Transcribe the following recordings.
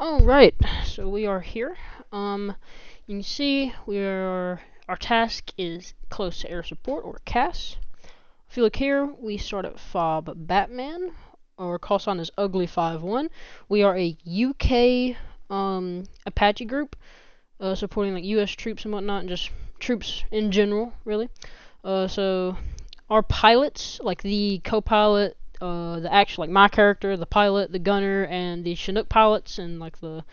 Alright, so we are here. You can see our task is close to air support, or CAS. If you look here, we start at Fob Batman. Our call sign is Ugly51. We are a UK Apache group, supporting like US troops and whatnot, and just troops in general, really. So our pilots, like the co-pilot, the actual, like my character, the pilot, the gunner, and the Chinook pilots, and like the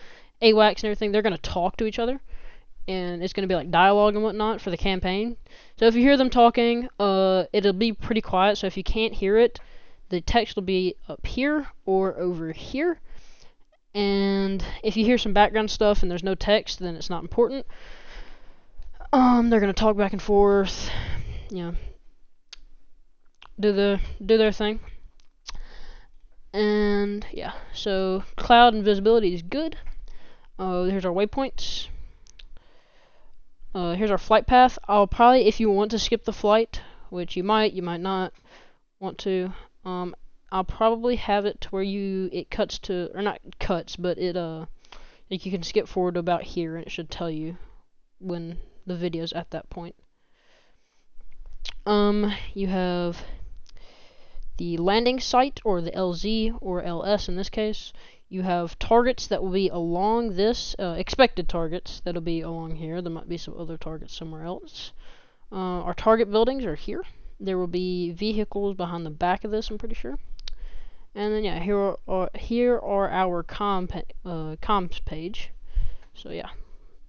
AWACS and everything, they're gonna talk to each other, and it's gonna be like dialogue and whatnot for the campaign. So if you hear them talking, it'll be pretty quiet. So if you can't hear it, the text will be up here or over here. And if you hear some background stuff and there's no text, then it's not important. They're gonna talk back and forth, you know, do their thing. And yeah, so cloud and visibility is good. Here's our waypoints. Here's our flight path. I'll probably, if you want to skip the flight, which you might not want to, I'll probably have it to where it cuts to, or not cuts, but it like you can skip forward to about here, and it should tell you when the video's at that point. You have the landing site, or the LZ, or LS in this case. You have targets that will be along this, expected targets that'll be along here. There might be some other targets somewhere else. Our target buildings are here. There will be vehicles behind the back of this, I'm pretty sure. And then yeah, here are our comms page. So yeah,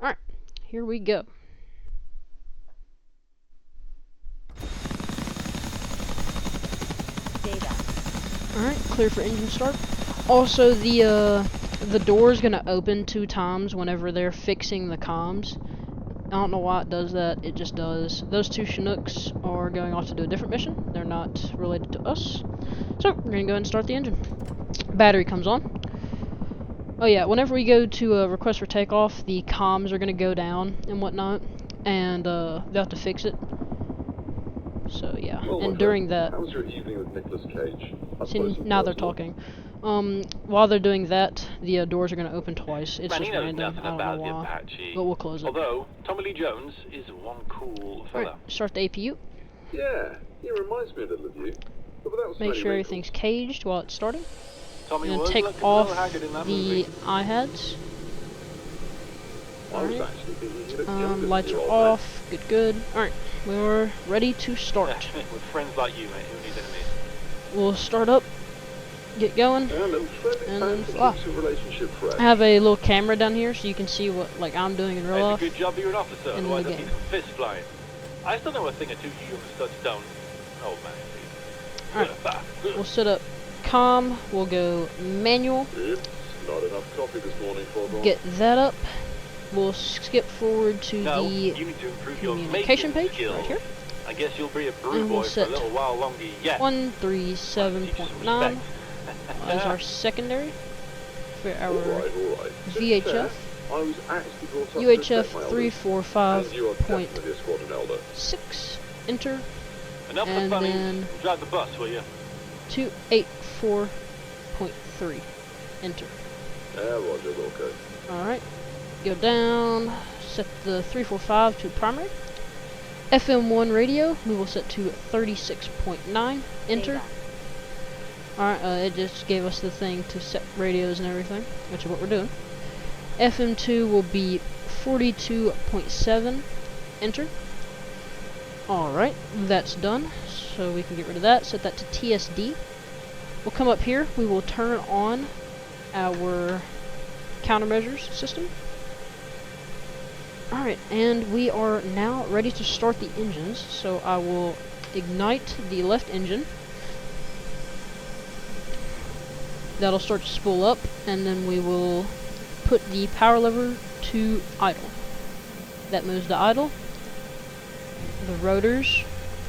all right, here we go. Alright, clear for engine start. Also, the door is gonna open 2 times whenever they're fixing the comms. I don't know why it does that, it just does. Those 2 Chinooks are going off to do a different mission. They're not related to us. So, we're gonna go ahead and start the engine. Battery comes on. Oh yeah, whenever we go to request for takeoff, the comms are gonna go down and whatnot, and they'll have to fix it. So yeah, well, and during that, how was your evening with Nicolas Cage? see, now they're talking. While they're doing that, the doors are going to open twice. It's just random. I don't know why, Apache, but we'll close it. Although Tommy Lee Jones is one cool fella. Alright, start the APU. Yeah, he reminds me a little of you. But that was Make sure everything's caged while it's starting. Tommy And was take looking off a little haggard in that the movie. iHads. Alright. Lights are off. off. Good. Alright, we're ready to start. With friends like you, mate, who needs enemies? We'll start up, get going, and then fly. I have a little camera down here so you can see what I'm doing in real life. It's a good job you're an officer, in otherwise the I'd game. need some fist flying. I still know a thing or two you studs don't. Oh man. Alright, we'll set up comm, we'll go manual, Not enough coffee this morning for get that up. We'll skip forwd to No, the you need to improve your communication making page skills. right here. I guess you'll be a And brew we'll boy for a set little while longer yet. 137.9 as our secondary for our Alright. VHF. I was actually brought up to UHF respect my elders, and you are 345.6. definitely a squadron elder. Enter. Enough And of the then funnies. Drive the bus, will you? 284.3. Enter. Roger, Wilco. Alright. Go down. Set the 345 to primary. FM1 radio, we will set to 36.9. Enter. Alright, it just gave us the thing to set radios and everything, which is what we're doing. FM2 will be 42.7. Enter. Alright, that's done. So we can get rid of that. Set that to TSD. We'll come up here. We will turn on our countermeasures system. Alright, and we are now ready to start the engines. So I will ignite the left engine. That'll start to spool up, and then we will put the power lever to idle. That moves to idle. The rotors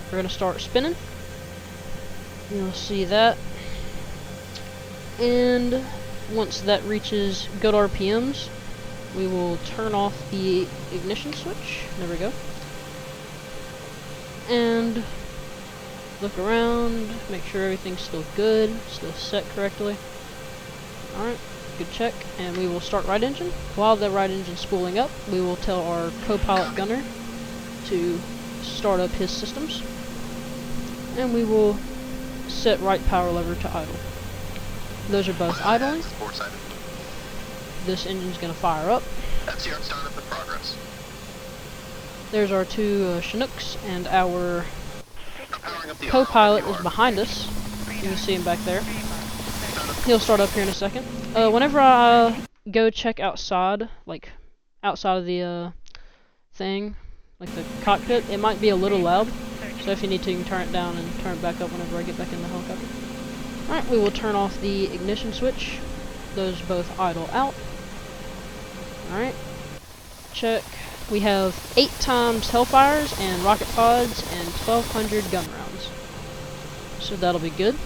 are going to start spinning. You'll see that. And once that reaches good RPMs, we will turn off the ignition switch. There we go. And look around, make sure everything's still good, still set correctly. Alright. Good check. And we will start right engine. While the right engine's spooling up, we will tell our co-pilot gunner to start up his systems. And we will set right power lever to idle. Those are both idling. This engine's going to fire up. FCR startup in progress. There's our two Chinooks, and our co-pilot is behind us. You can see him back there. He'll start up here in a second. Whenever I go check outside, like outside of the thing, like the cockpit, it might be a little loud. So if you need to, you can turn it down and turn it back up whenever I get back in the helicopter. Alright, we will turn off the ignition switch. Those both idle out. Alright. Check. We have 8 times Hellfires and rocket pods and 1,200 gun rounds. So that'll be good.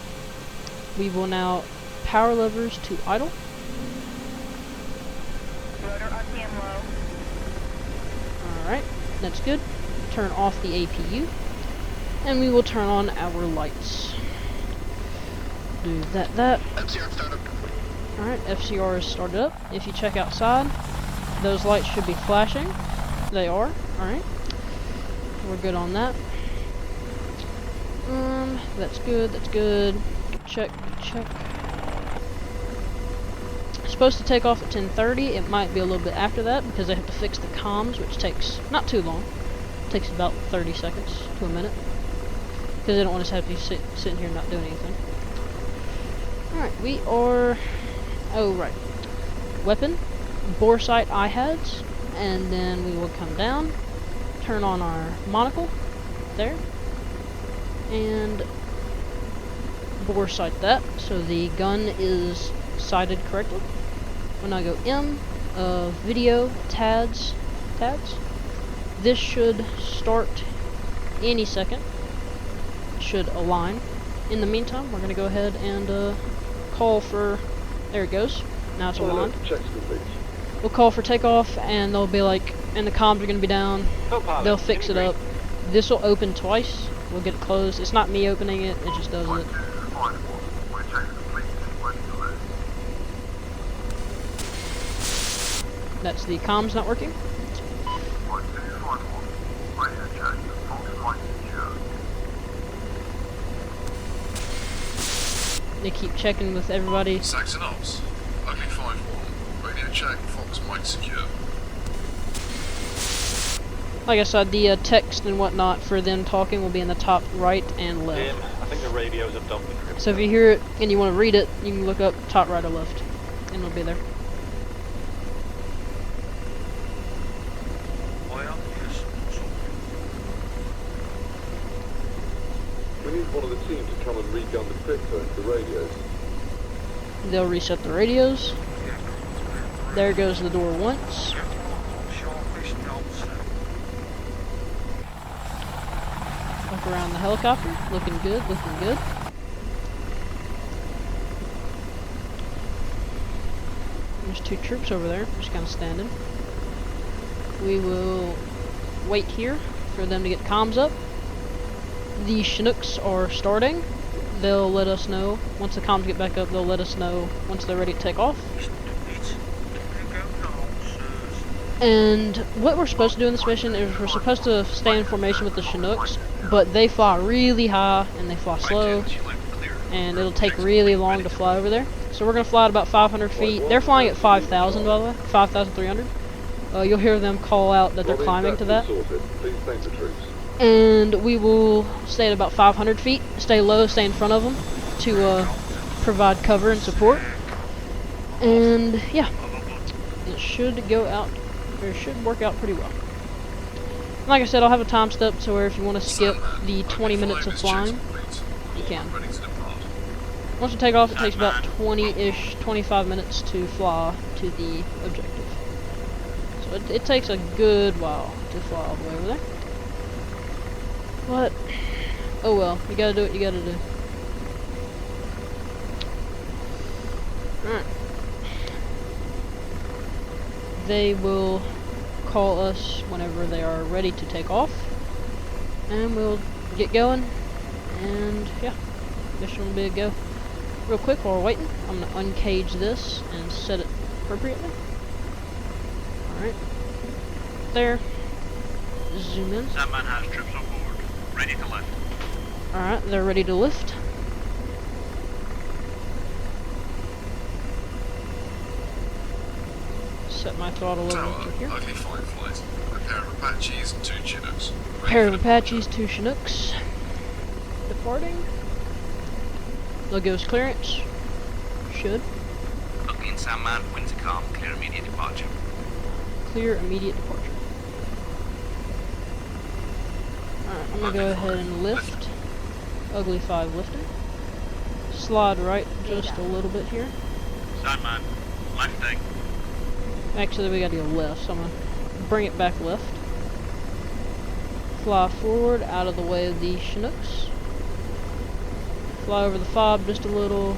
We will now power levers to idle. Rotor RPM low. Alright, that's good. Turn off the APU. And we will turn on our lights. Do that. FCR startup complete. Alright, FCR is started up. If you check outside, those lights should be flashing. They are. Alright. We're good on that. That's good. Check. It's supposed to take off at 10:30. It might be a little bit after that because they have to fix the comms, which takes not too long. It takes about 30 seconds to a minute. Because they don't want us to have to be sitting here not doing anything. Alright, we are... Oh, right. Weapon. Bore sight IHADs. And then we will come down. Turn on our monocle. There. And... bore sight that. So the gun is sighted correctly. When I go M, video, tabs. This should start any second. Should align. In the meantime, we're going to go ahead and call for... There it goes. Now it's aligned. Checks complete. We'll call for takeoff, and they'll be like... And the comms are going to be down. Co-pilot, They'll fix it up. This will open twice. We'll get it closed. It's not me opening it. It just does it. That's the comms not working. They keep checking with everybody. Saxon Ops. Ugly 5-1. Radio check. Fox mic secure. Like I said, the text and whatnot for them talking will be in the top right and left. I think the radios have dumped the crypt. So if you hear it and you want to read it, you can look up top right or left, and it'll be there. We need one of the team to come and regun the crypto into the radios. They'll reset the radios. There goes the door once. Look around the helicopter. Looking good. There's 2 troops over there, just kind of standing. We will wait here for them to get comms up. The Chinooks are starting. They'll let us know. Once the comms get back up, they'll let us know once they're ready to take off. And what we're supposed to do in this mission is we're supposed to stay in formation with the Chinooks, but they fly really high and they fly slow, and it'll take really long to fly over there. So we're going to fly at about 500 feet. They're flying at 5,000, by the way, 5,300. You'll hear them call out that they're climbing to that. Please thank the troops. And we will stay at about 500 feet, stay low, stay in front of them to provide cover and support. And yeah, it should go out, or it should work out pretty well. And like I said, I'll have a time step so where if you want to skip the 20 minutes of flying, you can. Once you take off, it takes about 20-ish, 25 minutes to fly to the objective. So it takes a good while to fly all the way over there. But, oh well, you gotta do what you gotta do. Alright. They will call us whenever they are ready to take off. And we'll get going. And, yeah, mission will be a go. real quick while we're waiting, I'm going to uncage this and set it appropriately. Alright. There. Zoom in. Sandman has troops on board. Ready to lift. Alright, they're ready to lift. Set my throttle over Tower, to here. ugly fine flight. A pair of Apaches and 2 Chinooks. Pair of Apaches, 2 Chinooks. Departing. They'll give us clearance. Should. Ugly and Sandman, winds are calm, clear immediate departure. Clear immediate departure. Alright, I'm gonna go ahead and lift. Ugly 5 lifting. Slide right just a little bit here. Sandman, lifting. Actually, we gotta go left, so I'm gonna bring it back left. Fly forward, out of the way of the Chinooks. Fly over the fob just a little.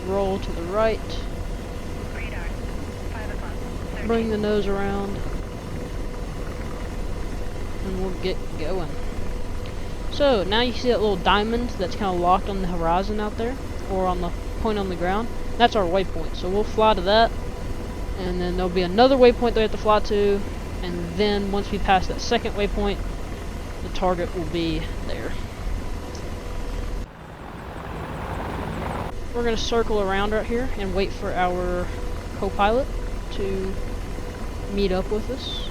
Roll to the right. Radar. 5 o'clock. Bring the nose around. And we'll get going. So, now you see that little diamond that's kind of locked on the horizon out there, or on the point on the ground. That's our waypoint, so we'll fly to that, and then there'll be another waypoint that we have to fly to, and then once we pass that second waypoint, the target will be there. We're going to circle around right here and wait for our co-pilot to meet up with us.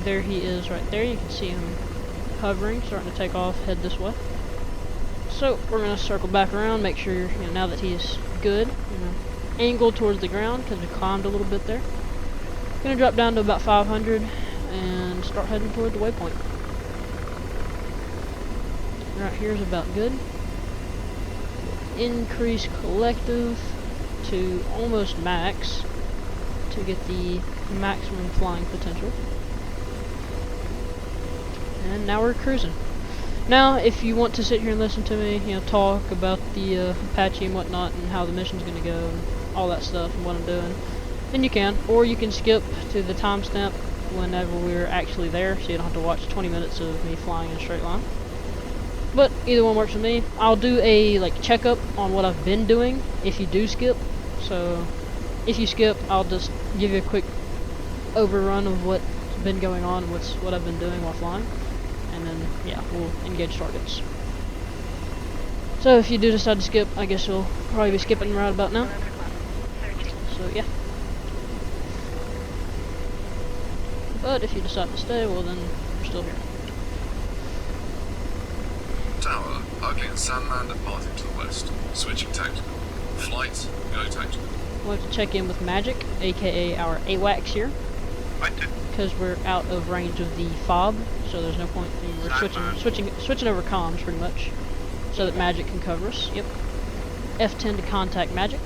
There he is right there. You can see him hovering, starting to take off, head this way. So we're going to circle back around, make sure, now that he's good, angle towards the ground because we climbed a little bit there. Going to drop down to about 500 and start heading toward the waypoint. Right here is about good. Increase collective to almost max to get the maximum flying potential. And now we're cruising. Now, if you want to sit here and listen to me, talk about the Apache and whatnot, and how the mission's going to go, and all that stuff, and what I'm doing, then you can. Or you can skip to the timestamp whenever we're actually there, so you don't have to watch 20 minutes of me flying in a straight line. But either one works for me. I'll do a checkup on what I've been doing if you do skip. So if you skip, I'll just give you a quick overrun of what's been going on and what I've been doing while flying. And then, yeah, we'll engage targets. So if you do decide to skip, I guess you'll probably be skipping right about now. 11 o'clock. Searching. So yeah. But if you decide to stay, well then, you're still here. Tower, ugly and Sandman departing to the west. Switching tactical. Flight, go tactical. We'll have to check in with Magic, aka our AWACS here, because we're out of range of the fob, so there's no point. We're switching over comms pretty much, so that Magic can cover us. Yep. F10 to contact Magic.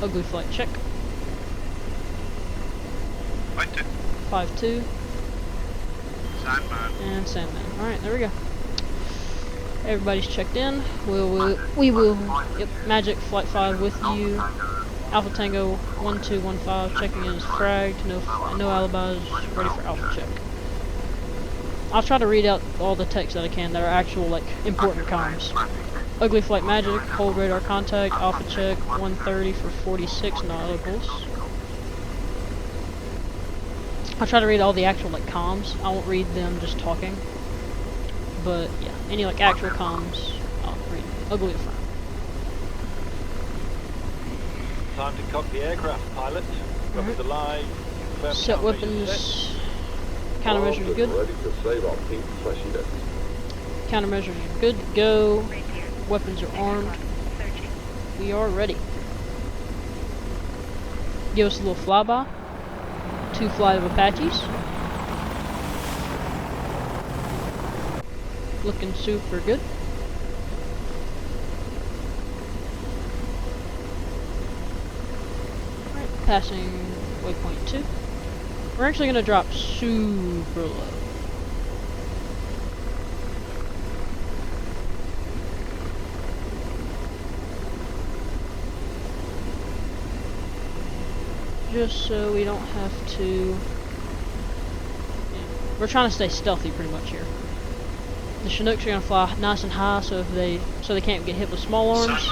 Ugly flight check. 5-2. Sandman. And Sandman. Alright, there we go. Everybody's checked in. We will. Yep, Magic, Flight 5 with you. Alpha Tango 1215, checking in as fragged. No alibis, ready for Alpha check. I'll try to read out all the text that I can that are actual, important comms. Ugly Flight Magic, hold radar contact, Alpha check, 130 for 46 nauticals. I'll try to read all the actual, comms. I won't read them just talking. But, yeah, any, actual comms, I'll read. Ugly at front. Time to cock the aircraft, pilot. Weapons alive. Confirm Set countermeasures weapons. set. Countermeasures are good. Ready to save our pink fleshy bits. Countermeasures are good to go. Rapier. Weapons are 6 armed. o'clock. Searching. We are ready. Give us a little flyby. 2 flight of Apaches. Looking super good. Alright, passing waypoint 2. We're actually going to drop super low. just so we don't have to. We're trying to stay stealthy pretty much here. The Chinooks are gonna fly nice and high, so they can't get hit with small arms.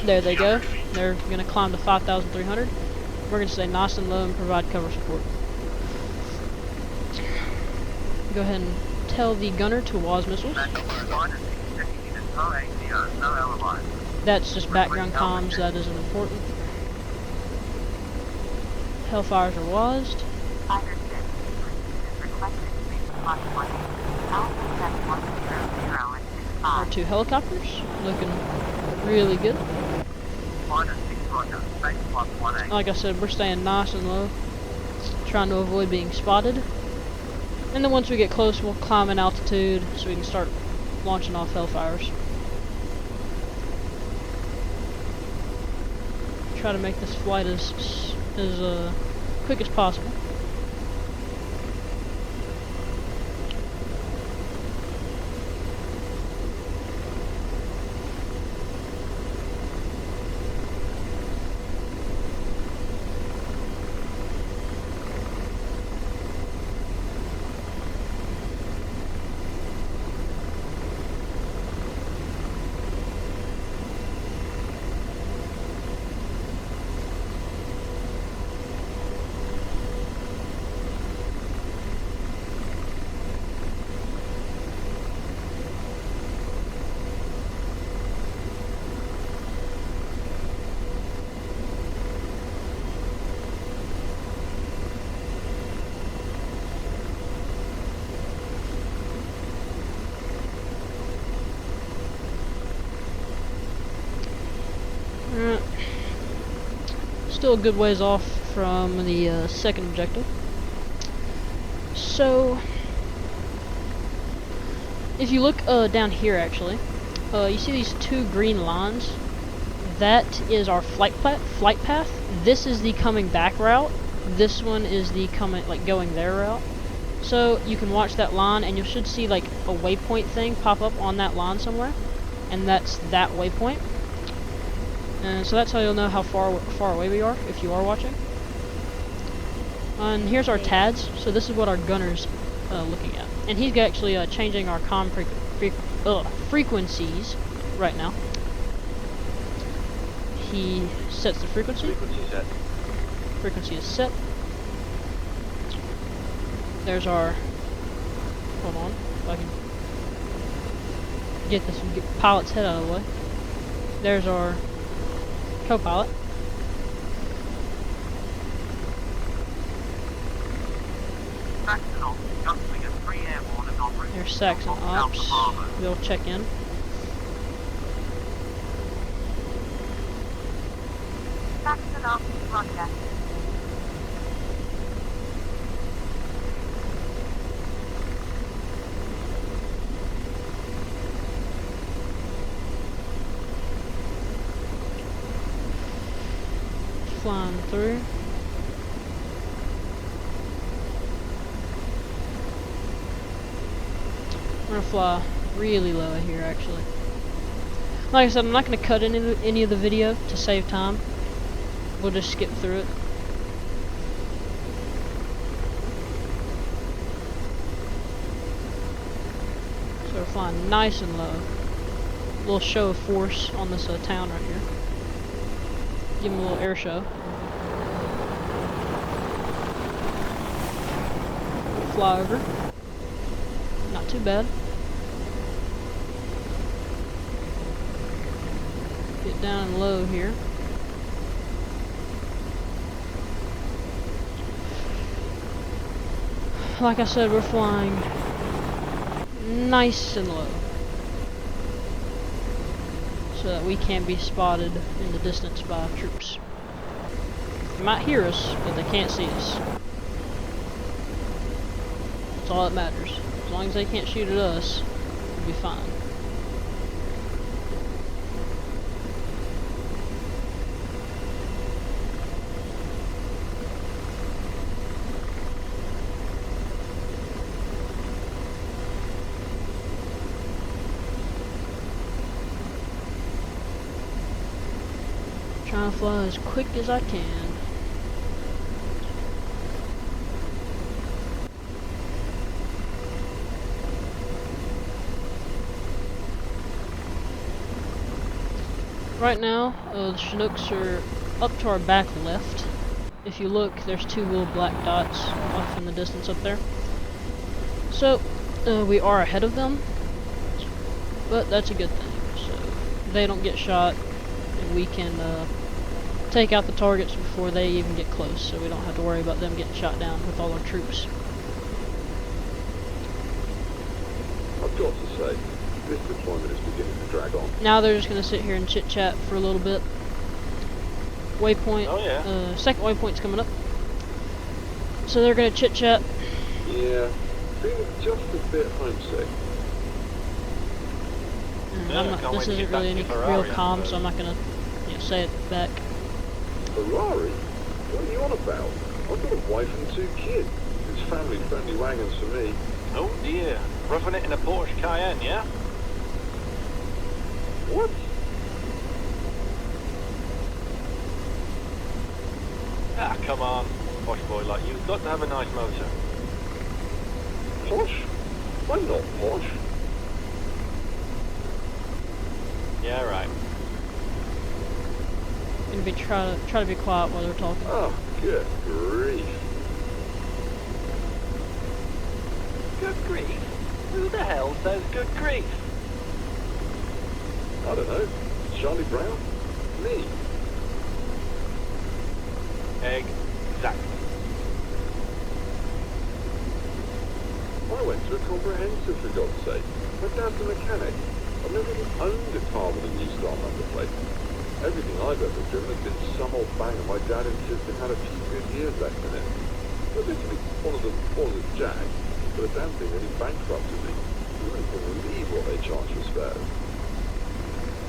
There they go. They're gonna climb to 5,300. We're gonna stay nice and low and provide cover support. Go ahead and tell the gunner to WAS missiles. That's just background comms. That isn't important. Hellfires are WAS'd. Our 2 helicopters looking really good. Like I said, we're staying nice and low, trying to avoid being spotted. And then once we get close, we'll climb in altitude so we can start launching off hellfires. Try to make this flight as quick as possible. Still a good ways off from the second objective. So, if you look down here, actually, you see these 2 green lines. That is our flight path. This is the coming back route. This one is the going there route. So you can watch that line, and you should see like a waypoint thing pop up on that line somewhere, and that's that waypoint. And so that's how you'll know how far away we are if you are watching. And here's our TADs. So this is what our gunner's looking at, and he's actually changing our comm frequencies right now. He sets the frequency. Frequency is set. There's our. Hold on, if I can get this pilot's head out of the way. There's our co-pilot. There's Saxon Ops. We'll check in. Saxon Ops, roger. Flying through. We're gonna fly really low here, actually. Like I said, I'm not gonna cut any of the video to save time. We'll just skip through it. So we're flying nice and low. A little show of force on this town right here. Give him a little air show. Fly over. Not too bad. Get down low here. Like I said, we're flying nice and low, so that we can't be spotted in the distance by troops. They might hear us, but they can't see us. That's all that matters. As long as they can't shoot at us, we'll be fine. Trying to fly as quick as I can. Right now, the Chinooks are up to our back left. If you look, there's two little black dots off in the distance up there. So, we are ahead of them, but that's a good thing. So, they don't get shot, and we can take out the targets before they even get close, so we don't have to worry about them getting shot down with all our troops. I've got to say, this deployment is beginning to drag on. Now they're just going to sit here and chit-chat for a little bit. Waypoint, Oh, yeah. Second waypoint's coming up. So they're going to chit-chat. Yeah, feeling just a bit homesick. Yeah, can't This wait to isn't get really any back to Ferrari, real I comm, suppose. so I'm not going to say it back. Ferrari? What are you on about? I've got a wife and 2 kids. It's family-friendly wagons for me. Oh dear. Roughing it in a Porsche Cayenne, yeah? What? Ah, come on. Posh boy like you've got to have a nice motor. Posh? I'm not posh. Yeah, right. Gonna be try to be quiet while they're talking. Oh, good grief. Good grief? Who the hell says good grief? I don't know. Charlie Brown? Me? Exactly. I went to a comprehensive, for God's sake. My dad's a mechanic. I've never even owned a car with a new style number plate. Everything I've ever driven has been some old banger my dad insisted had a few good years left in it. Admittedly, one of the Jag, but the damn thing really bankrupted me. You wouldn't believe what they charge for spares.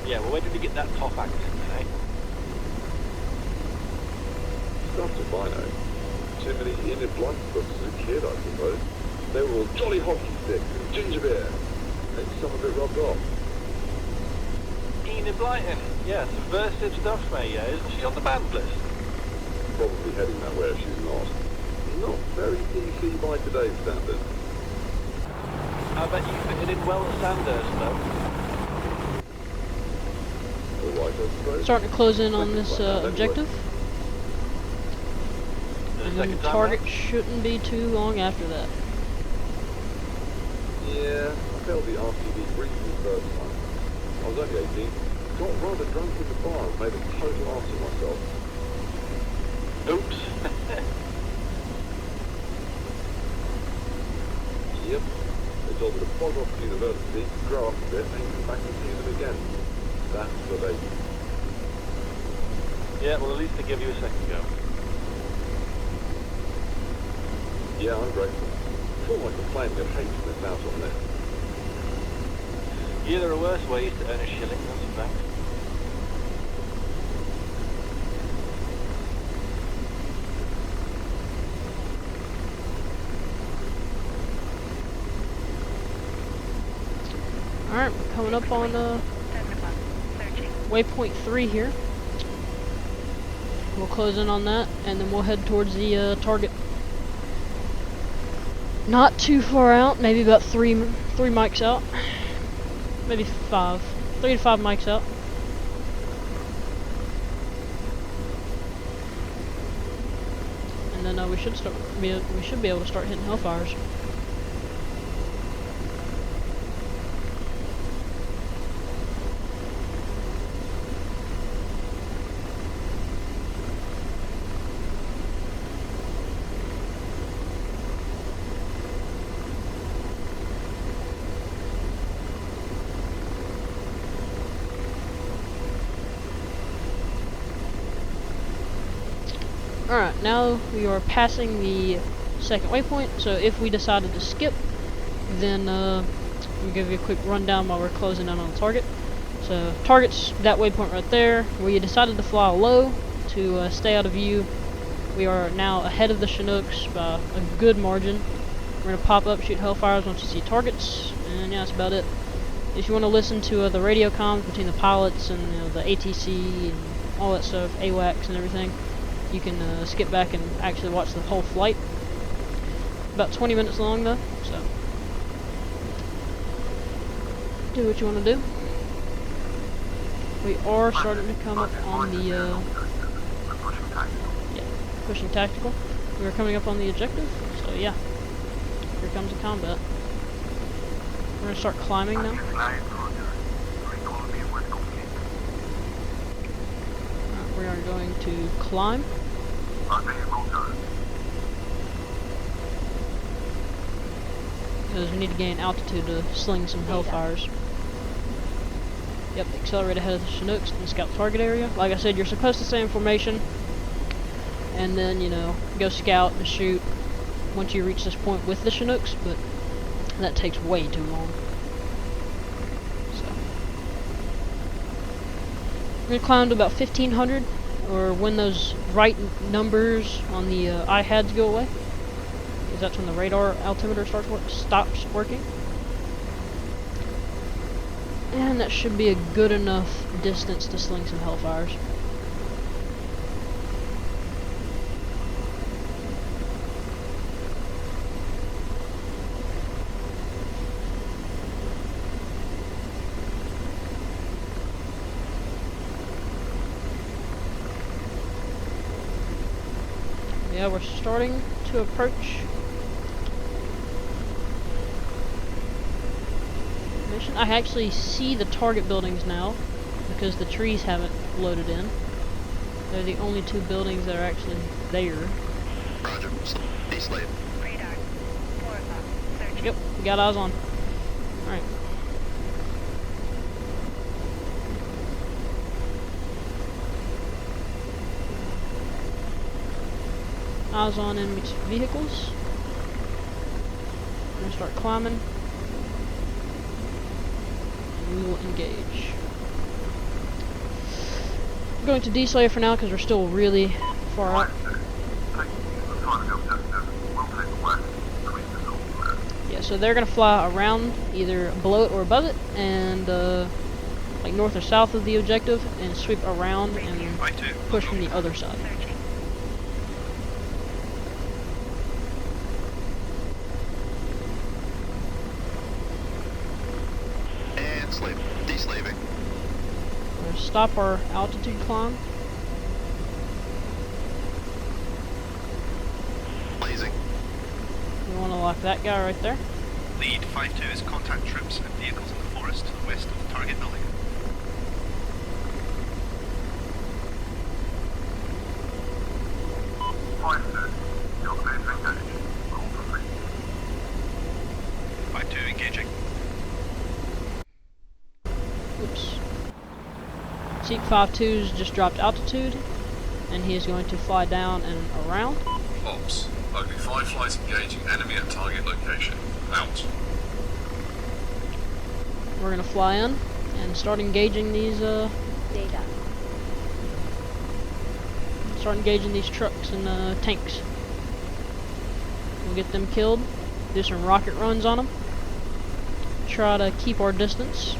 Yeah, well, where did you get that top accent, eh? Stuff to I know. Too many Enid Blyton books as a kid, I suppose. They were all jolly hockey sticks and ginger beer. Maybe some of it rubbed off. Enid Blyton. Yeah, subversive stuff, mate, yeah. Isn't she on the banned list? Probably heading that way if she's not. Not very PC by today's standards. I bet you fitted in well at Sandhurst, though. All right, I suppose. Starting to close in on this objective. The And then second the time target round? shouldn't be too long after that. Yeah, I failed the RTD briefly the first time. I was only 18, got rather drunk in the bar and made a total ass of myself. Oops. Yep. They told me to bog off to university, grow up a bit, and come back and see them again. That's the baby. Yeah, well, at least they give you a second go. Yeah, I'm grateful. I feel like complaining of hate to miss out on this. Yeah, there are worse ways to earn a shilling, that's a fact. Alright, we're coming up on waypoint 3 here. We'll close in on that, and then we'll head towards the target. Not too far out, maybe about three mics out. Maybe 5. 3 to 5 mics out. And then we should be able to start hitting Hellfires. Alright, now we are passing the second waypoint, so if we decided to skip, then we'll give you a quick rundown while we're closing in on the target. So, target's that waypoint right there. We decided to fly low to stay out of view. We are now ahead of the Chinooks by a good margin. We're going to pop up, shoot Hellfires once you see targets, and yeah, that's about it. If you want to listen to the radio comms between the pilots and the ATC and all that stuff, AWACS and everything, you can skip back and actually watch the whole flight. About 20 minutes long though, so do what you want to do. We are starting to come up on the, yeah, pushing tactical. We are coming up on the objective, so yeah. Here comes the combat. We're gonna start climbing now. We are going to climb. Because we need to gain altitude to sling some hellfires. Yep, accelerate ahead of the Chinooks and scout target area. Like I said, you're supposed to stay in formation, and then, you know, go scout and shoot once you reach this point with the Chinooks, but that takes way too long. So, we're going to climb to about 1,500, or when those right numbers on the iHads go away. Because that's when the radar altimeter stops working. And that should be a good enough distance to sling some hellfires. Yeah, we're starting to approach mission. I actually see the target buildings now because the trees haven't loaded in. They're the only two buildings that are actually there. Roger. D-slave. Radar. 4 o'clock. Search. Yep, we got eyes on. Alright. Eyes on enemy vehicles. We're gonna start climbing. And we will engage. I'm going to D-slave for now because we're still really far out. Yeah, so they're gonna fly around, either below it or above it, and like north or south of the objective, and sweep around and push from the other side. Searching. And slave. D-slaving. We're gonna stop our altitude climb. Blazing. We want to lock that guy right there. Lead 5-2 is contact troops and vehicles in the forest to the west of the target building. Five 2 engaging. Oops. Seek 5-2's just dropped altitude, and he is going to fly down and around. Ops. Ugly 5 flights engaging enemy at target location. Out. We're gonna fly in and start engaging these Data. trucks and tanks. We'll get them killed. Do some rocket runs on them. Try to keep our distance.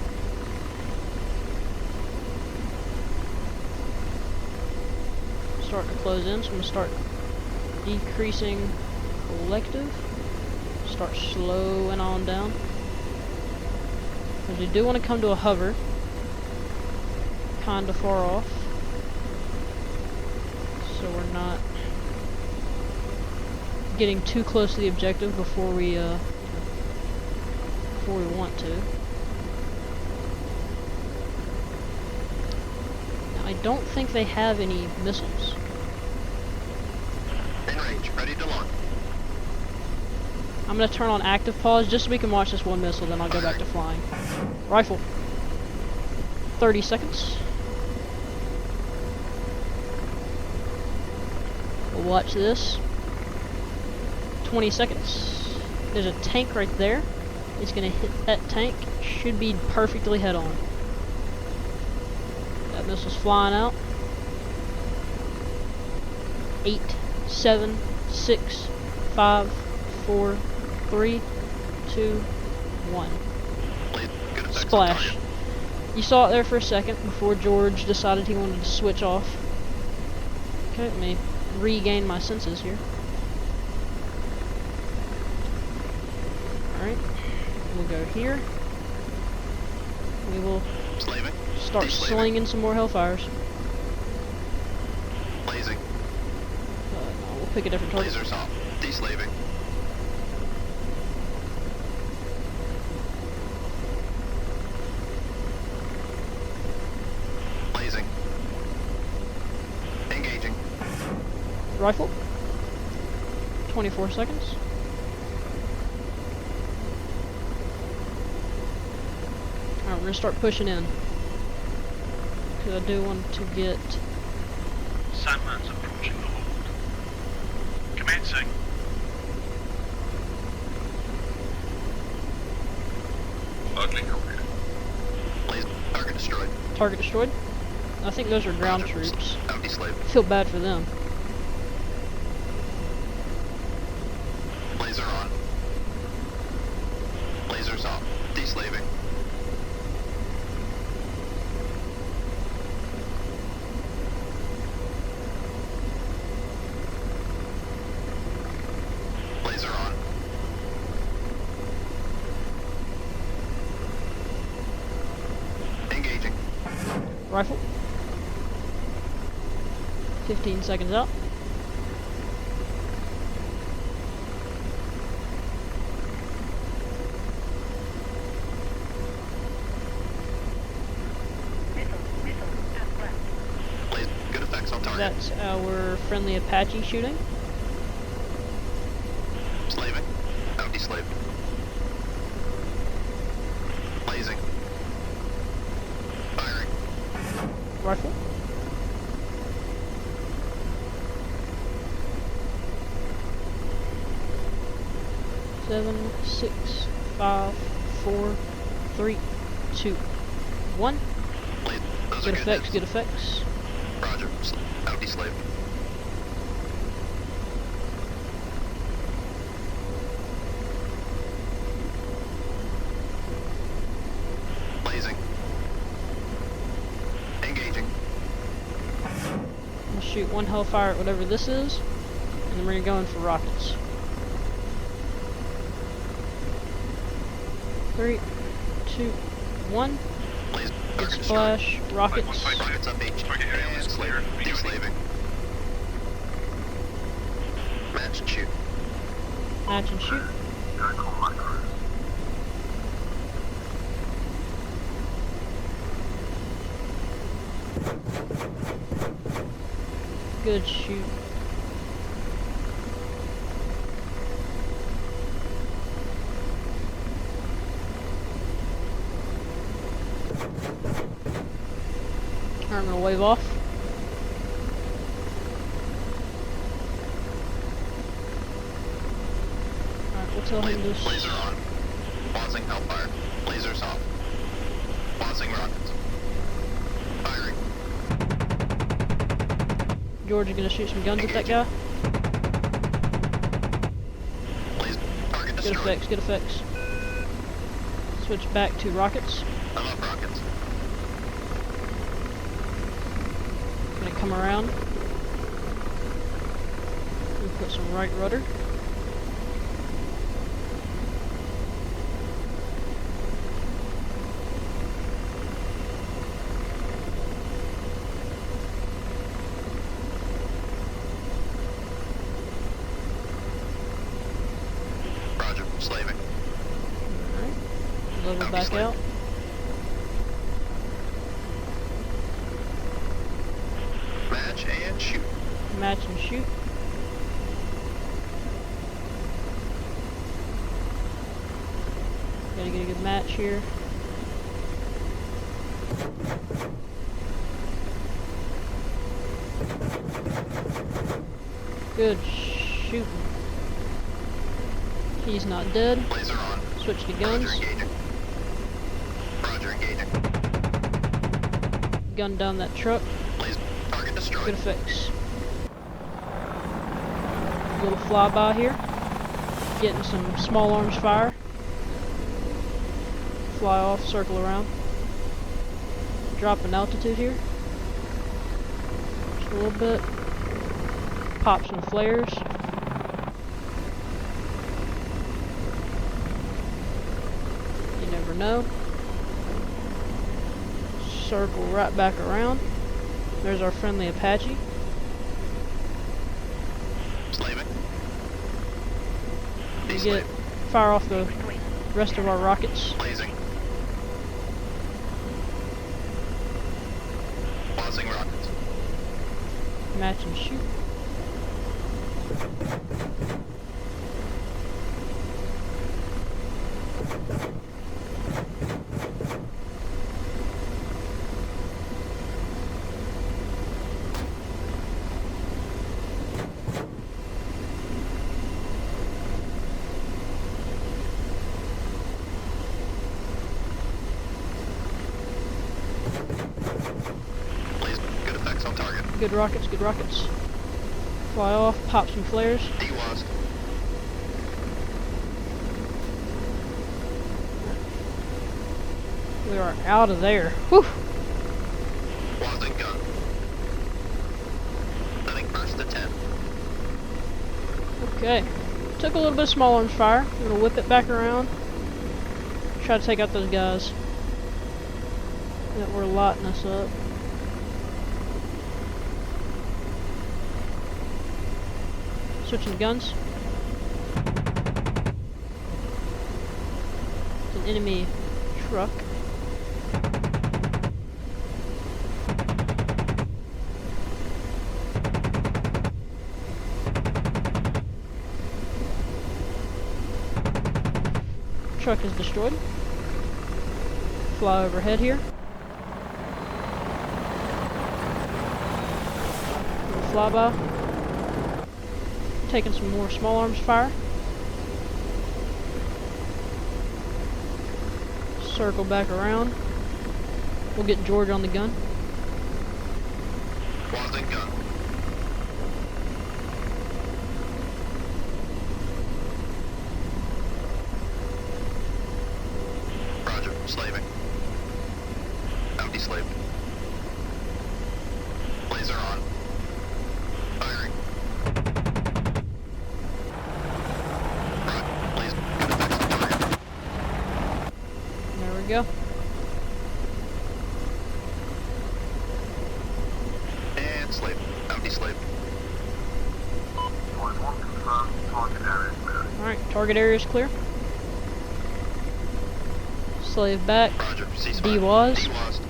Starting to close in, so I'm gonna start decreasing collective. Start slowing on down. Because we do want to come to a hover. Kinda far off. So we're not getting too close to the objective before we want to. Now, I don't think they have any missiles. In range. Ready to launch. I'm gonna turn on active pause just so we can watch this one missile, then I'll go back to flying. Rifle. 30 seconds. We'll watch this. 20 seconds. There's a tank right there. It's gonna hit that tank. Should be perfectly head on. That missile's flying out. 8, 7, 6, 5, 4, 3, 2, 1. Good effects on Splash. target. You saw it there for a second before George decided he wanted to switch off. Okay, let me regain my senses here. Alright, we'll go here. We will Slaving. start slinging some more hellfires. Blazing. No, we'll pick a different target. Lasers off. Deslaving. Blazing. Engaging. Rifle. 24 seconds. Alright, we're gonna start pushing in. Because I do want to get... Sandman's approaching the hold. Commencing. Ugly copied. Blaze. Target destroyed. Target destroyed. I think those are ground Roger. troops. Out deslaved. Feel bad for them. Laser on. Lasers off. Deslaving. Laser on. Engaging. Rifle. 15 seconds out. Missile at left. Blaze. Good effects on target. That's our friendly Apache shooting. Slaving. Out deslaved. Blazing. Firing. Rifle. Seven, 6, 5, 4, 3, 2, 1. Blaze. Those Good are effects, hits. good effects. Roger. Out deslaved. Blazing. Engaging. We'll shoot one hellfire at whatever this is, and then we're gonna go in for rockets. 3, 2, 1. Blaze. Good Target destroyed. splash. Rockets. Rockets up H. Target area And is clear. deslaving. Match and shoot. Match and shoot. Good shoot. Alright, I'm gonna wave off. Alright, we'll tell him this. Laser on. Pausing hellfire. Lasers off. Pausing rockets. Firing. George, you gonna shoot some guns at that guy? Laser. Target Good destroyed. effects, good effects. Switch back to rockets. I'm up rockets. Gonna come around. And put some right rudder. Roger. Slaving. Alright. Level back Obviously. out. Match and shoot. Match and shoot. Gotta get a good match here. Good shooting. He's not dead. Laser on. Switch to guns. Roger engaging. Roger engaging. Gun down that truck. Laser. Target destroyed. Good effects. Little flyby here. Getting some small arms fire. Fly off, circle around. Drop in altitude here. Just a little bit. Pop some flares. You never know. Circle right back around. There's our friendly Apache. Slaving. We get fire off the rest of our rockets. Blazing. Pausing rockets. Match and shoot. Blazing. Good effects on target. Good rockets, good rockets. Fly off, pop some flares. Dewast. We are out of there. Whew! Wasing gun. Setting first to 10. Okay. Took a little bit of small arms fire. I'm gonna whip it back around. Try to take out those guys that were lighting us up. Switching guns. It's an enemy truck. Truck is destroyed. Fly overhead here. Flyby. Taking some more small arms fire. Circle back around. We'll get George on the gun. Wasing gun. Roger. Slaving. Out slaved. Laser on. Firing. Right. Blaze. Good effects on target. There we go. And slave. Out slave. Alright, target area is clear. Slave back. Roger. Ceasefire. D-was. D-was.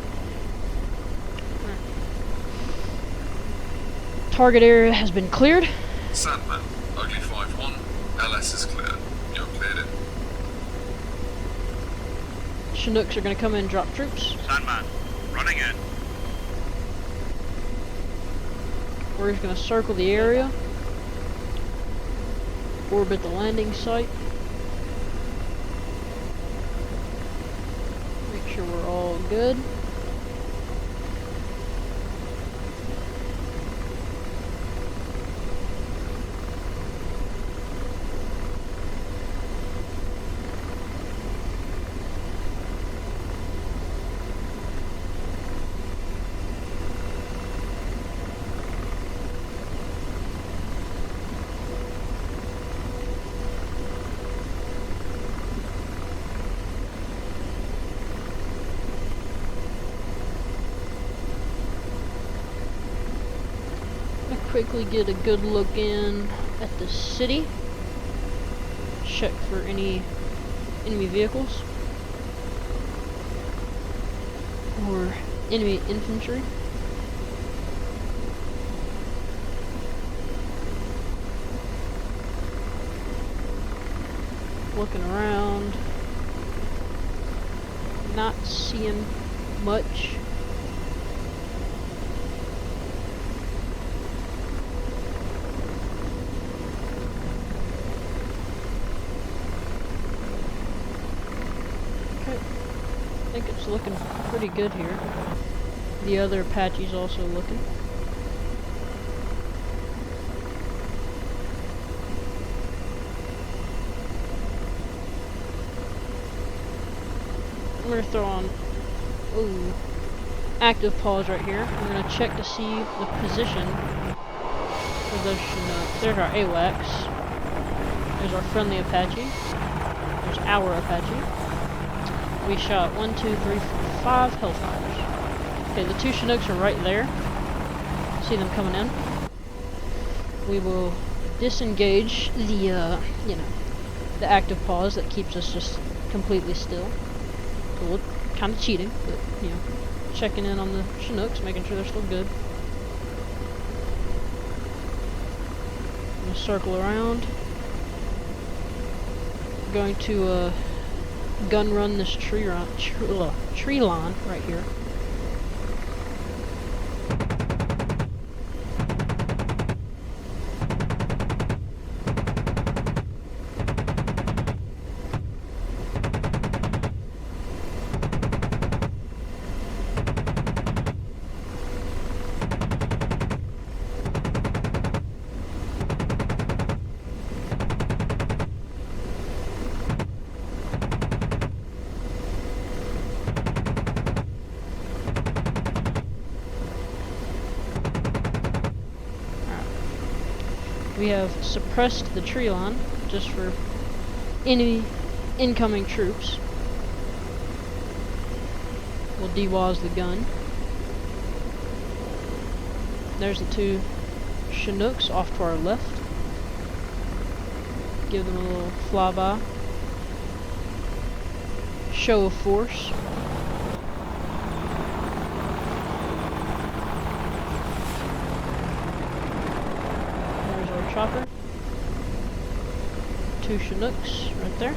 Target area has been cleared. Sandman, Ugly 5-1. LS is clear. You're cleared in. Chinooks are going to come in and drop troops. Sandman. Running in. We're just going to circle the area. Orbit the landing site. Make sure we're all good. Quickly get a good look in at the city. Check for any enemy vehicles or enemy infantry. Looking around, not seeing much. I think it's looking pretty good here. The other Apache's also looking. I'm gonna throw on, active pause right here. I'm gonna check to see the position of those Chinooks. There's our AWACS. There's our friendly Apache. There's our Apache. We shot 1, 2, 3, 4, 5 Hellfires. Okay, the two Chinooks are right there. See them coming in. We will disengage the, you know, the active pause that keeps us just completely still. So we're kind of cheating, but, you know, checking in on the Chinooks, making sure they're still good. I'm gonna circle around. I'm going to, gun run this tree line right here. We have suppressed the tree line just for any incoming troops. We'll dewaz the gun. There's the two Chinooks off to our left. Give them a little flyby. Show of force. Chopper. Two Chinooks right there.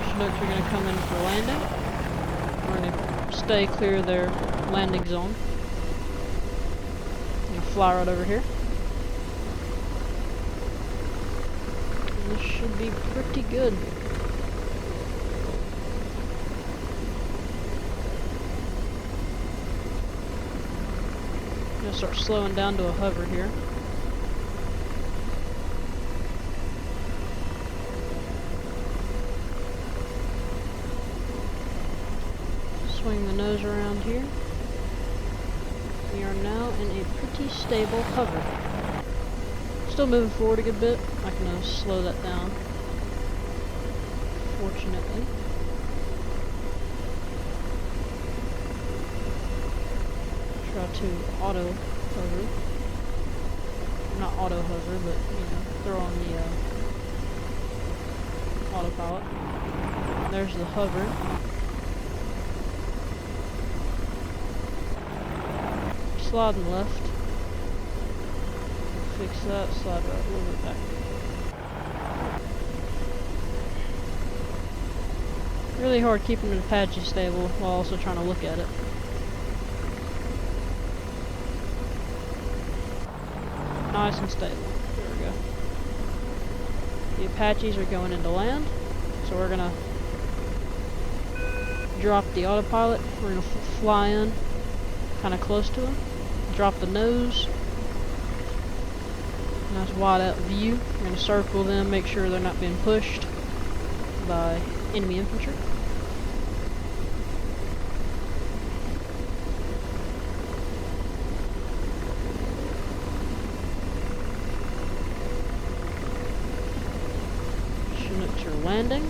Chinooks are going to come in for landing. We're going to stay clear of their landing zone. I'm going to fly right over here. And this should be pretty good. Start slowing down to a hover here. Swing the nose around here. We are now in a pretty stable hover. Still moving forward a good bit. I can slow that down. Fortunately. Try to auto hover. Not auto hover, but you know, throw on the autopilot. There's the hover. Sliding left. Fix that, slide right a little bit back. Really hard keeping an Apache stable while also trying to look at it. Nice and stable. There we go. The Apaches are going into land, so we're gonna drop the autopilot. We're gonna fly in kind of close to them. Drop the nose. Nice wide out view. We're gonna circle them, make sure they're not being pushed by enemy infantry. Chinooks are landing.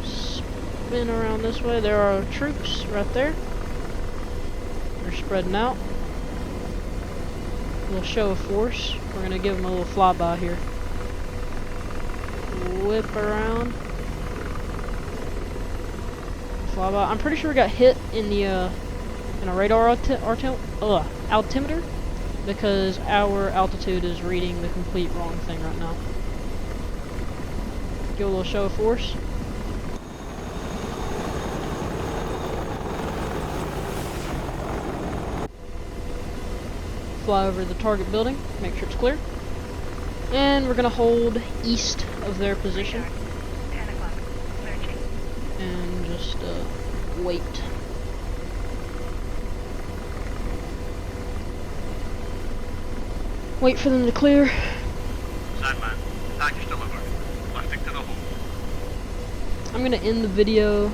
Spin around this way. There are troops right there. They're spreading out. A little show of force. We're gonna give them a little flyby here. Whip around. Flyby. I'm pretty sure we got hit in the in a radar altimeter because our altitude is reading the complete wrong thing right now. Give a little show of force. Fly over the target building, make sure it's clear. And we're gonna hold east of their position. 10 o'clock. Searching. And just wait. Wait for them to clear. Sandman, package delivered. Lifting to the hole. I'm gonna end the video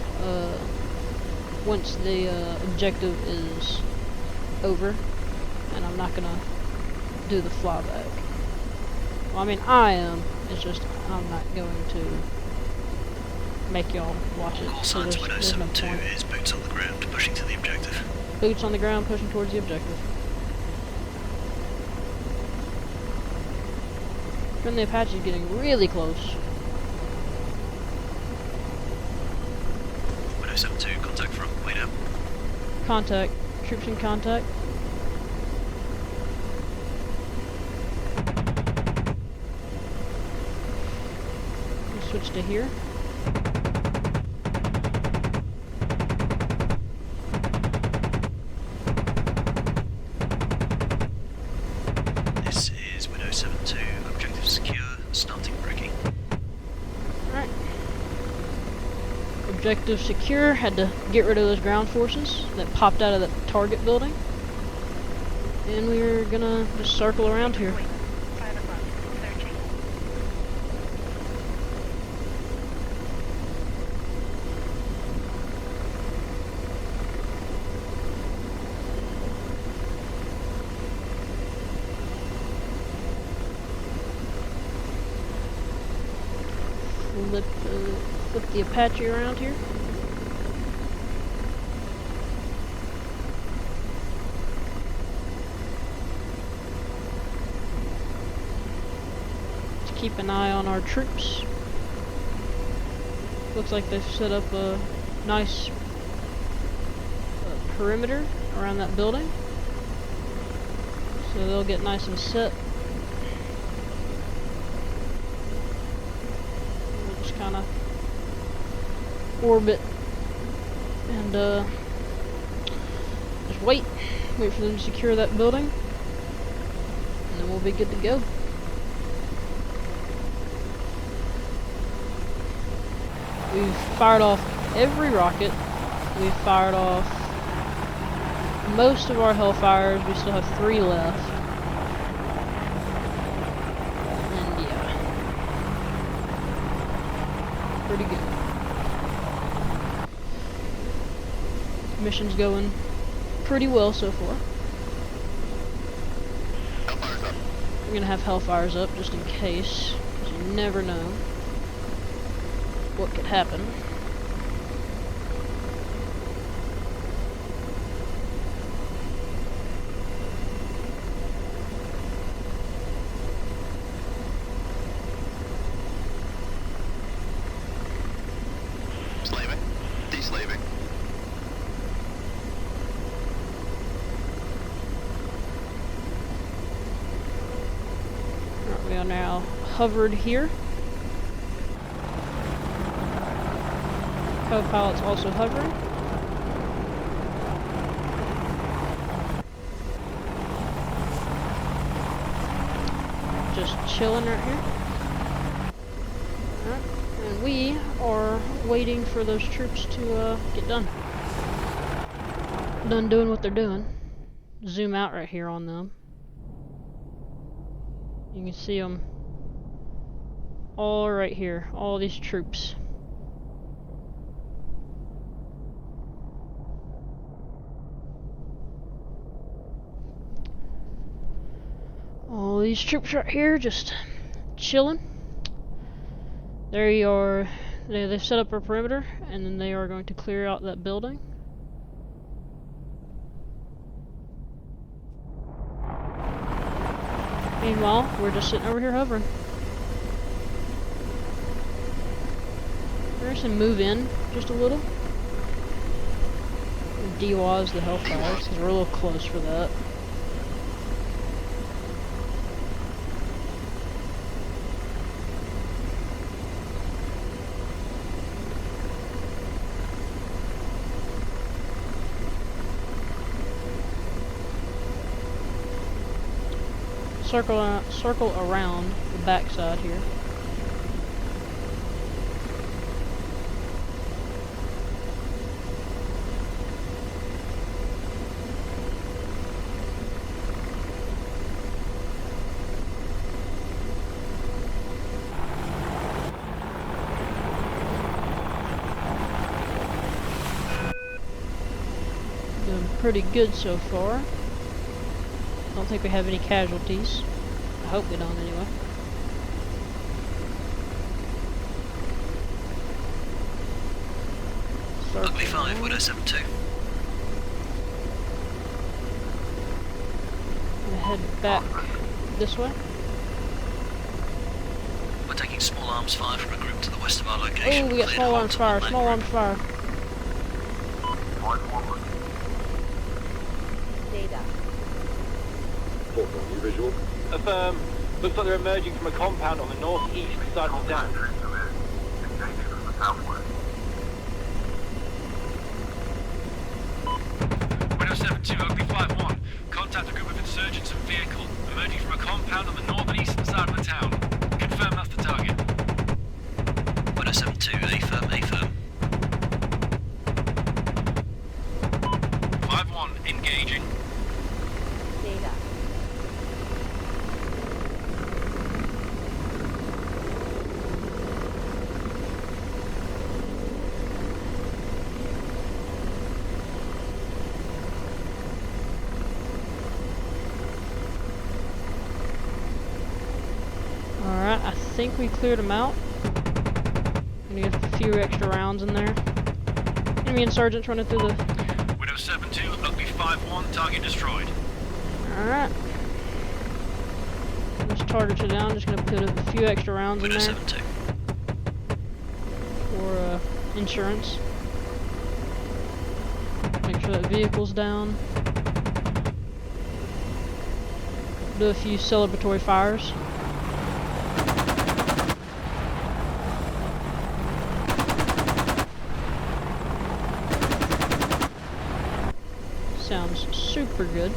once the objective is over, and I'm not gonna do the flyback. Well, I mean, I am, It's just I'm not going to make y'all watch it. Call So sign to there's no 172 point. is boots on the ground, pushing to the objective. Boots on the ground, pushing towards the objective. Friendly Apache is getting really close. 172, contact from way down. Contact. Troops in contact. We'll switch to here. This is Widow 72, objective secure, starting braking. Alright. Objective secure. Had to get rid of those ground forces that popped out of the target building. And we're gonna just circle around here. 5 o'clock. Searching. Flip the Apache around here. Let's keep an eye on our troops. Looks like they've set up a nice perimeter around that building. So they'll get nice and set. We'll just kind of orbit and just wait for them to secure that building, and then we'll be good to go. We've fired off every rocket. We've fired off most of our Hellfires. We still have 3 left. And yeah, pretty good. Mission's going pretty well so far. Hellfire's up. We're gonna have Hellfires up just in case, because you never know what could happen. Slaving. Deslaving. Alright, we are now hovered here. Co-pilot's also hovering. Just chilling right here. Alright, and we are waiting for those troops to get done. Done doing what they're doing. Zoom out right here on them. You can see them all right here, all these troops. All these troops right here just chilling. There you are. They've set up a perimeter, and then they are going to clear out that building. Meanwhile, we're just sitting over here hovering. We're just gonna move in just a little. DWAS the Hellfires, because we're a little close for that. Circle around the backside here. Doing pretty good so far. Don't think we have any casualties. I hope we don't anyway. 5, Widow 7-2. I'm gonna head back this way. We're taking small arms fire from a group to the west of our location. Oh, we got Cleared small hot arms on fire, that small group. arms fire. Data. Horseman, you visual? Affirm. Looks like they're emerging from a compound on the northeast side of the town. Widow 7-2, Ugly 5-1. Contact a group of insurgents and vehicle emerging from a compound on the northeastern side of the town. Confirm that's the target. Widow 7-2, A firm, A firm. 5-1, engaging. Data. Alright, I think we cleared them out. I'm gonna get a few extra rounds in there. Enemy insurgents running through the... Widow 7-2, Ugly 5-1, target destroyed. Alright. Those targets are down, just gonna put a few extra rounds in Widow there 7-2. for insurance. Make sure that vehicle's down. Do a few celebratory fires. Sounds super good.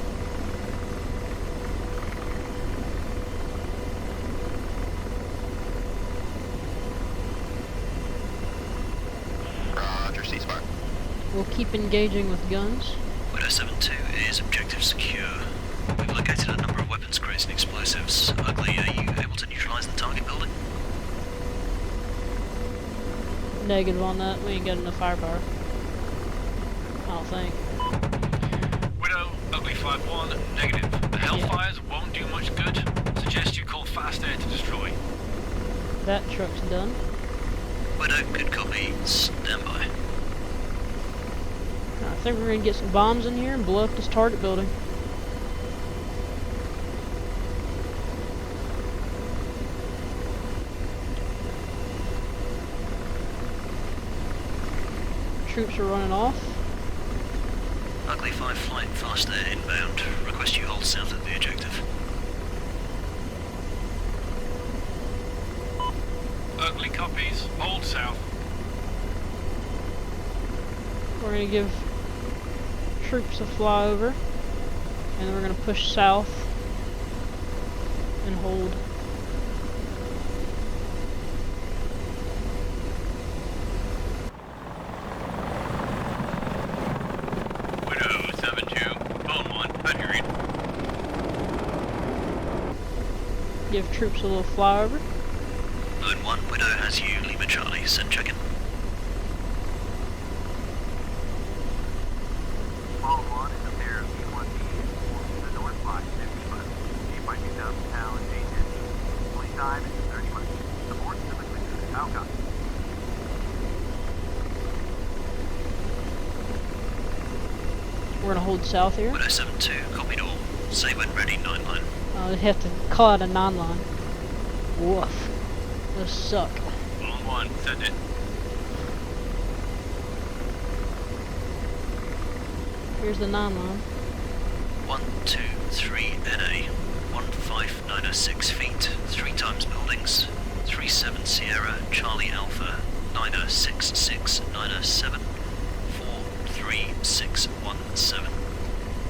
Roger, ceasefire. We'll keep engaging with guns. Widow 7-2 is objective secure. We've located a number of weapons crates and explosives. Ugly, are you able to neutralize the target building? Negative on that. We ain't got enough firepower. I don't think. Widow, Ugly 5-1, negative. The Hellfires won't do much good. Suggest you call fast air to destroy. That truck's done. Widow, good copy. Stand by. I think we're gonna get some bombs in here and blow up this target building. Troops are running off. Ugly 5 flight, fast air inbound. Request you hold south of the objective. Ugly copies, hold south. We're gonna give troops a flyover, and then we're gonna push south and hold. Widow 7-2, phone 1, how'd you read? Give troops a little flyover. Zone 1, Widow has you. Lima Charlie, send check-in. We're gonna hold south here. Widow 7-2, copied all. Say when ready, 9-line. We have to call out a non-line. Woof. Those suck. Phone 1, send it. Here's the non-line. 123 NA, 15906 feet, 3 times buildings, 37 Sierra, Charlie Alpha, 966 907, 43617.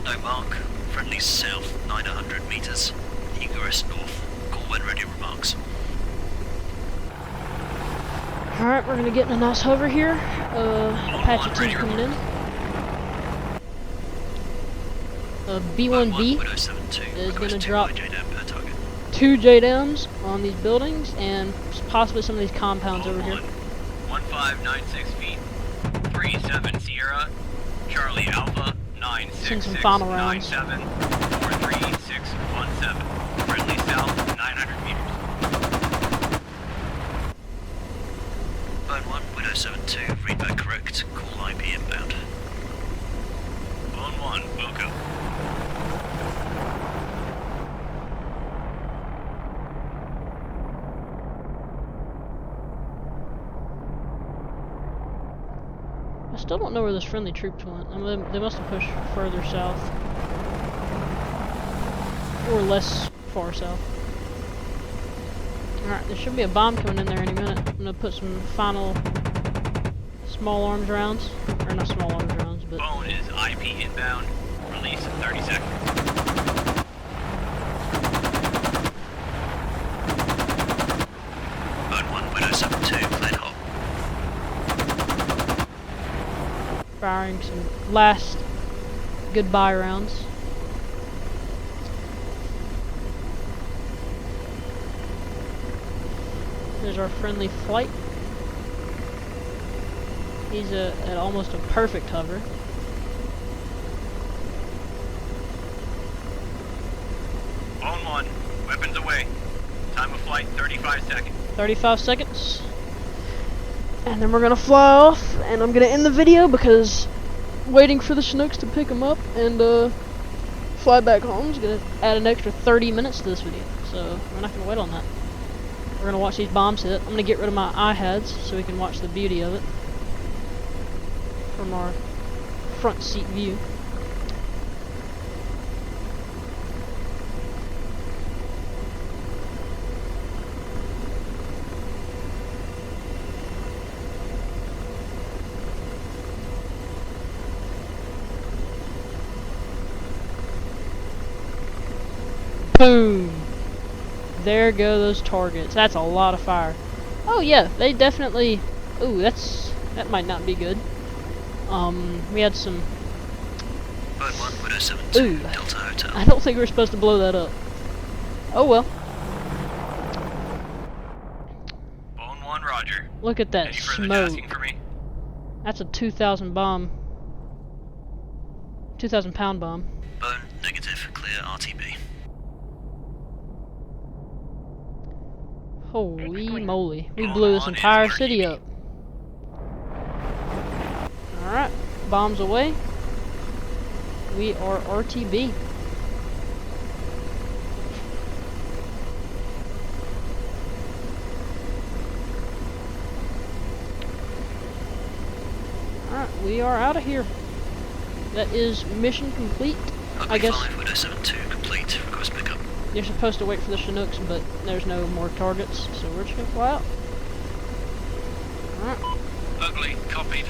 No mark, friendly south 900 meters, egress north. Call when ready remarks. Alright, we're gonna get in a nice hover here. Apache 2 coming in. B1B Widow 7-2, is request gonna 2 drop JDAM per target. 2 JDAMs on these buildings and possibly some of these compounds over here. 1596 feet, 37 Sierra, Charlie Alpha, Send some final rounds. 96697, 43617. Friendly south, 900 meters. Phone 1, Widow 7-2, read back correct, call IP inbound. still don't know where those friendly troops went. I mean, they must have pushed further south. Or less far south. Alright, there should be a bomb coming in there any minute. I'm gonna put some final small arms rounds. Or not small arms rounds, but... Bone is IP inbound. Release in 30 seconds. Bone 1, Widow 72, cleared hot. Firing some last goodbye rounds. There's our friendly flight. He's at almost a perfect hover. Bone 1, weapons away. Time of flight 35 seconds. 35 seconds. And then we're gonna fly off, and I'm gonna end the video because waiting for the Chinooks to pick him up and fly back home is gonna add an extra 30 minutes to this video. So we're not gonna wait on that. We're gonna watch these bombs hit. I'm gonna get rid of my iHads so we can watch the beauty of it from our front seat view. Boom! There go those targets. That's a lot of fire. Oh yeah, they definitely... Ooh, that might not be good. We had some... Bone 1, Widow 72, Ooh, Delta Hotel. I don't think we're supposed to blow that up. Oh well. Bone 1, roger. Look at that Any further smoke. tasking for me? That's a 2,000 bomb. 2,000 pound bomb. Bone, negative, clear RTB. Holy moly. We Going blew this on entire is city RTB. up. Alright, bombs away. We are RTB. Alright, we are out of here. That is mission complete. I guess 5, Widow 72, complete. Request pickup. you're supposed to wait for the Chinooks, but there's no more targets, so we're just gonna fly out. Alright. Ugly, copied.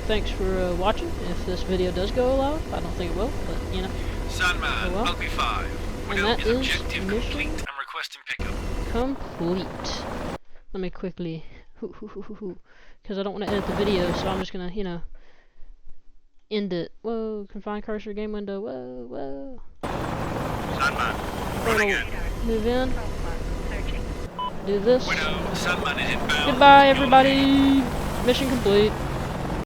Thanks for watching. If this video does go live, I don't think it will, but you know. Sandman, Oh well. Ugly 5. And Widow that is is objective mission complete. I'm requesting pickup. complete. Let me quickly, because I don't want to edit the video, so I'm just gonna, you know, end it. Whoa, confine cursor, game window. Whoa, whoa. Sandman, We're running gonna in. move in, Searching. do this. Widow, Sandman is inbound. Goodbye, everybody. Mission complete.